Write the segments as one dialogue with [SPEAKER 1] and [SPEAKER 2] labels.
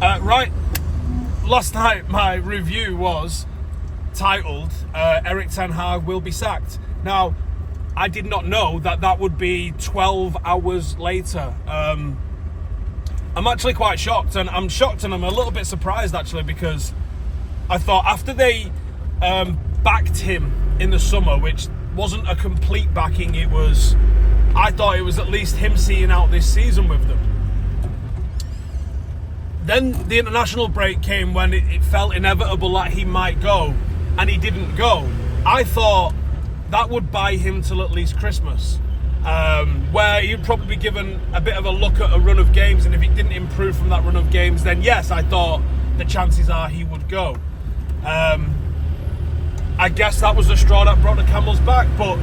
[SPEAKER 1] Right, last night my review was titled Erik Ten Hag will be sacked. Now, I did not know that would be 12 hours later. I'm actually quite shocked, and I'm shocked and I'm a little bit surprised actually, because I thought after they backed him in the summer, which wasn't a complete backing, I thought it was at least him seeing out this season with them. Then the international break came when it felt inevitable that he might go, and he didn't go. I thought that would buy him till at least Christmas, where he'd probably be given a bit of a look at a run of games, and if he didn't improve from that run of games, then yes, I thought the chances are he would go. I guess that was the straw that brought the camel's back, but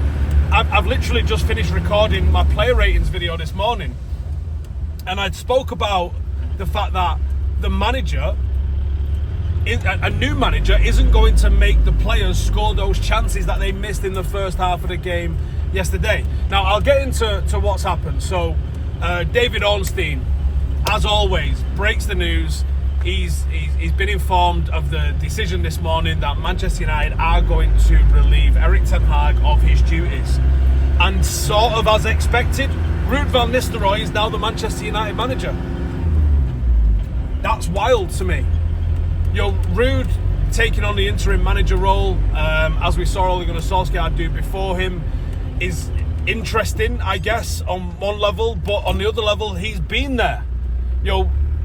[SPEAKER 1] I've literally just finished recording my player ratings video this morning, and I spoke about the fact that the manager, a new manager, isn't going to make the players score those chances that they missed in the first half of the game yesterday. Now, I'll get into what's happened. So, David Ornstein, as always, breaks the news. He's been informed of the decision this morning that Manchester United are going to relieve Erik Ten Hag of his duties. And sort of as expected, Ruud van Nistelrooy is now the Manchester United manager. That's wild to me. Ruud taking on the interim manager role, as we saw Ole Gunnar Solskjaer do before him, is interesting, I guess, on one level, but on the other level, he's been there.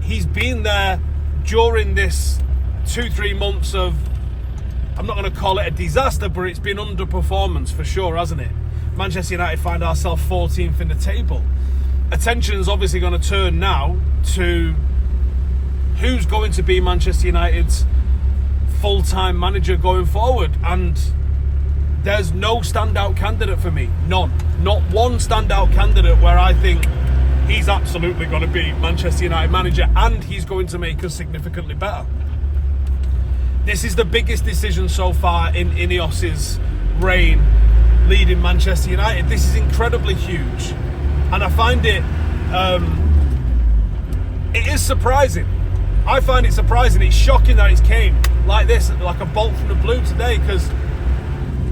[SPEAKER 1] He's been there during this 2-3 months of, I'm not going to call it a disaster, but it's been underperformance for sure, hasn't it? Manchester United find ourselves 14th in the table. Attention's obviously going to turn now to who's going to be Manchester United's full-time manager going forward, and there's no standout candidate for me. None. Not one standout candidate where I think he's absolutely going to be Manchester United manager and he's going to make us significantly better. This is the biggest decision so far in Ineos's reign leading Manchester United. This is incredibly huge, and I find it is surprising. I find it surprising. It's shocking that it came like this, like a bolt from the blue today, because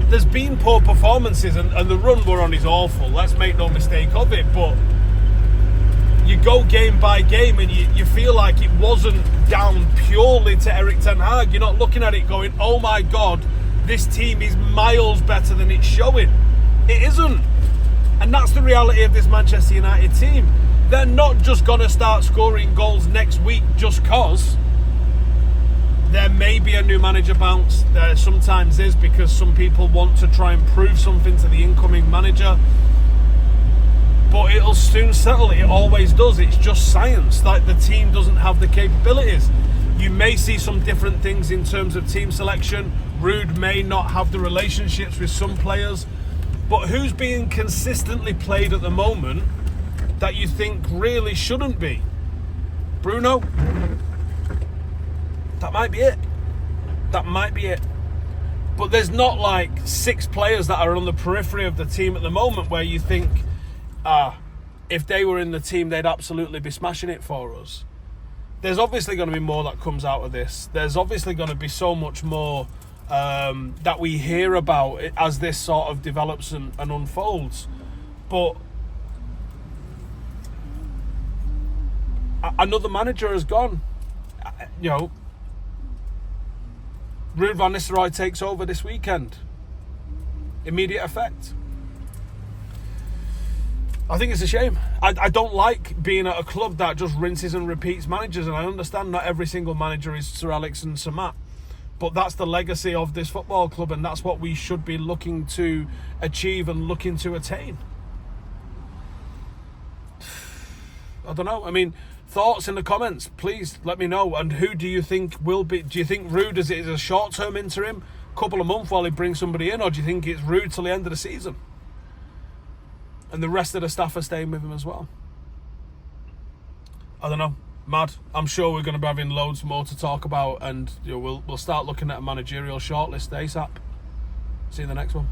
[SPEAKER 1] there's been poor performances and the run we're on is awful. Let's make no mistake of it. But you go game by game and you feel like it wasn't down purely to Erik Ten Hag. You're not looking at it going, oh my God, this team is miles better than it's showing. It isn't. And that's the reality of this Manchester United team. They're not just going to start scoring goals next week just cause. There may be a new manager bounce. There sometimes is, because some people want to try and prove something to the incoming manager. But it'll soon settle. It always does. It's just science. Like, the team doesn't have the capabilities. You may see some different things in terms of team selection. Ruud may not have the relationships with some players. But who's being consistently played at the moment that you think really shouldn't be? Bruno? That might be it. That might be it. But there's not like 6 players that are on the periphery of the team at the moment where you think, if they were in the team, they'd absolutely be smashing it for us. There's obviously going to be more that comes out of this. There's obviously going to be so much more that we hear about as this sort of develops and unfolds. But another manager has gone. Ruud van Nistelrooy takes over this weekend. Immediate effect. I think it's a shame. I don't like being at a club that just rinses and repeats managers, and I understand not every single manager is Sir Alex and Sir Matt, but that's the legacy of this football club, and that's what we should be looking to achieve and looking to attain. I don't know. I mean, thoughts in the comments, please let me know. And who do you think will be? Do you think Ruud is a short-term interim, couple of months while he brings somebody in, or do you think it's Ruud till the end of the season and the rest of the staff are staying with him as well? I don't know. Mad. I'm sure we're going to be having loads more to talk about, and we'll start looking at a managerial shortlist ASAP. See you in the next one.